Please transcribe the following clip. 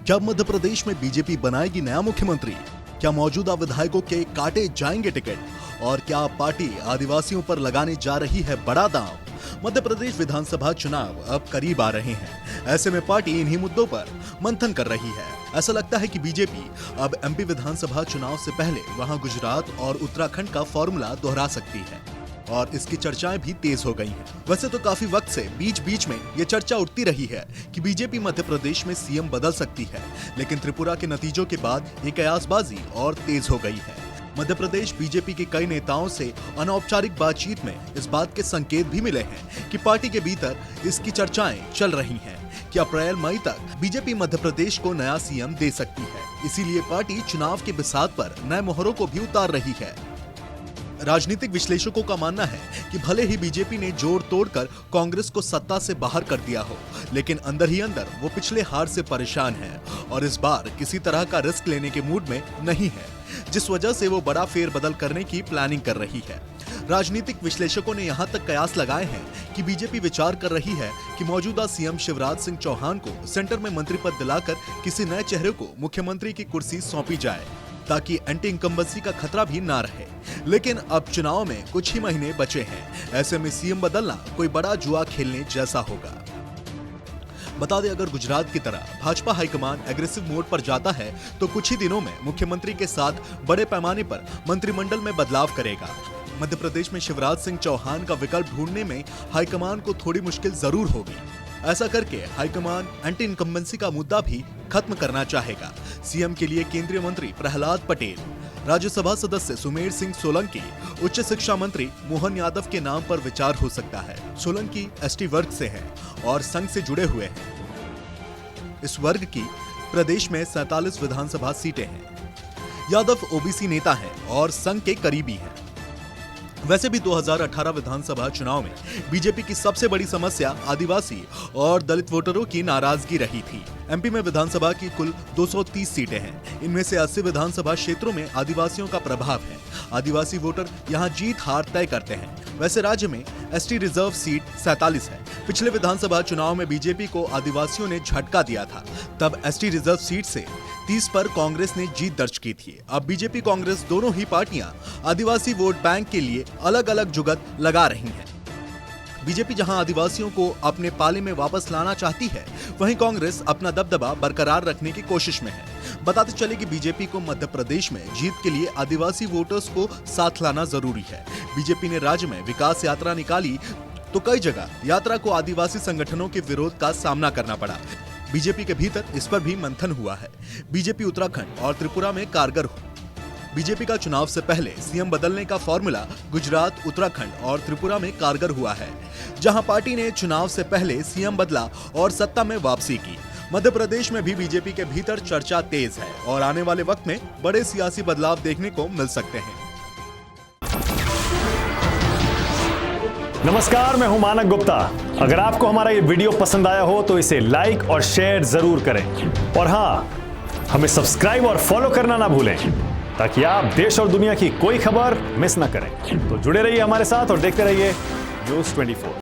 क्या मध्य प्रदेश में बीजेपी बनाएगी नया मुख्यमंत्री? क्या मौजूदा विधायकों के काटे जाएंगे टिकट? और क्या पार्टी आदिवासियों पर लगाने जा रही है बड़ा दांव? मध्य प्रदेश विधानसभा चुनाव अब करीब आ रहे हैं। ऐसे में पार्टी इन्हीं मुद्दों पर मंथन कर रही है। ऐसा लगता है कि बीजेपी अब एमपी विधानसभा चुनाव से पहले वहां गुजरात और उत्तराखंड का फॉर्मूला दोहरा सकती है और इसकी चर्चाएं भी तेज हो गई हैं। वैसे तो काफी वक्त से बीच बीच में ये चर्चा उठती रही है कि बीजेपी मध्य प्रदेश में सीएम बदल सकती है, लेकिन त्रिपुरा के नतीजों के बाद ये कयासबाजी और तेज हो गई है। मध्य प्रदेश बीजेपी के कई नेताओं से अनौपचारिक बातचीत में इस बात के संकेत भी मिले हैं कि पार्टी के भीतर इसकी चर्चाएं चल रही हैं कि अप्रैल मई तक बीजेपी मध्य प्रदेश को नया सीएम दे सकती है। इसीलिए पार्टी चुनाव के बिसात पर नए मोहरों को भी उतार रही है। राजनीतिक विश्लेषकों का मानना है कि भले ही बीजेपी ने जोड़ तोड़कर कांग्रेस को सत्ता से बाहर कर दिया हो, लेकिन अंदर ही अंदर वो पिछले हार से परेशान है और इस बार किसी तरह का रिस्क लेने के मूड में नहीं है, जिस वजह से वो बड़ा फेरबदल करने की प्लानिंग कर रही है। राजनीतिक विश्लेषकों ने यहाँ तक कयास लगाए हैं कि बीजेपी विचार कर रही है कि मौजूदा सीएम शिवराज सिंह चौहान को सेंटर में मंत्री पद दिलाकर किसी नए चेहरे को मुख्यमंत्री की कुर्सी सौंपी जाए, ताकि एंटी इनकम्बेंसी का खतरा भी ना रहे। लेकिन अब चुनाव में कुछ ही महीने बचे हैं। ऐसे में सीएम बदलना कोई बड़ा जुआ खेलने जैसा होगा। बता दें, अगर गुजरात की तरह भाजपा हाईकमान एग्रेसिव मोड पर जाता है तो कुछ ही दिनों में मुख्यमंत्री के साथ बड़े पैमाने पर मंत्रिमंडल में बदलाव करेगा। मध्य प्रदेश में शिवराज सिंह चौहान का विकल्प ढूंढने में हाईकमान को थोड़ी मुश्किल जरूर होगी। ऐसा करके हाईकमान एंटी इनकम्बेंसी का मुद्दा भी खत्म करना चाहेगा। सीएम के लिए केंद्रीय मंत्री प्रहलाद पटेल, राज्यसभा सदस्य सुमेर सिंह सोलंकी, उच्च शिक्षा मंत्री मोहन यादव के नाम पर विचार हो सकता है। सोलंकी एसटी वर्ग से हैं और संघ से जुड़े हुए हैं। इस वर्ग की प्रदेश में 47 विधानसभा सीटें हैं। यादव ओबीसी नेता हैं और संघ के करीबी हैं। वैसे भी 2018 विधानसभा चुनाव में बीजेपी की सबसे बड़ी समस्या आदिवासी और दलित वोटरों की नाराजगी रही थी। एमपी में विधानसभा की कुल 230 सीटें हैं। इनमें से 80 विधानसभा क्षेत्रों में आदिवासियों का प्रभाव है। आदिवासी वोटर यहां जीत हार तय करते हैं। वैसे राज्य में एसटी रिजर्व सीट 47 है। पिछले विधानसभा चुनाव में बीजेपी को आदिवासियों ने झटका दिया था। तब एसटी रिजर्व सीट से 30 पर कांग्रेस ने जीत दर्ज की थी। अब बीजेपी कांग्रेस दोनों ही पार्टियां आदिवासी वोट बैंक के लिए अलग अलग जुगत लगा रही हैं। बीजेपी जहां आदिवासियों को अपने पाले में वापस लाना चाहती है, वहीं कांग्रेस अपना दबदबा बरकरार रखने की कोशिश में है। बताते चले कि बीजेपी को मध्य प्रदेश में जीत के लिए आदिवासी वोटर्स को साथ लाना जरूरी है। बीजेपी ने राज्य में विकास यात्रा निकाली तो कई जगह यात्रा को आदिवासी संगठनों के विरोध का सामना करना पड़ा। बीजेपी के भीतर इस पर भी मंथन हुआ है। बीजेपी उत्तराखंड और त्रिपुरा में कारगर हो। बीजेपी का चुनाव से पहले सीएम बदलने का फॉर्मूला गुजरात, उत्तराखंड और त्रिपुरा में कारगर हुआ है, जहां पार्टी ने चुनाव से पहले सीएम बदला और सत्ता में वापसी की। मध्य प्रदेश में भी बीजेपी के भीतर चर्चा तेज है और आने वाले वक्त में बड़े सियासी बदलाव देखने को मिल सकते हैं। नमस्कार, मैं हूं मानक गुप्ता। अगर आपको हमारा ये वीडियो पसंद आया हो तो इसे लाइक और शेयर जरूर करें और हाँ, हमें सब्सक्राइब और फॉलो करना ना भूलें ताकि आप देश और दुनिया की कोई खबर मिस ना करें। तो जुड़े रहिए हमारे साथ और देखते रहिए न्यूज़ 24।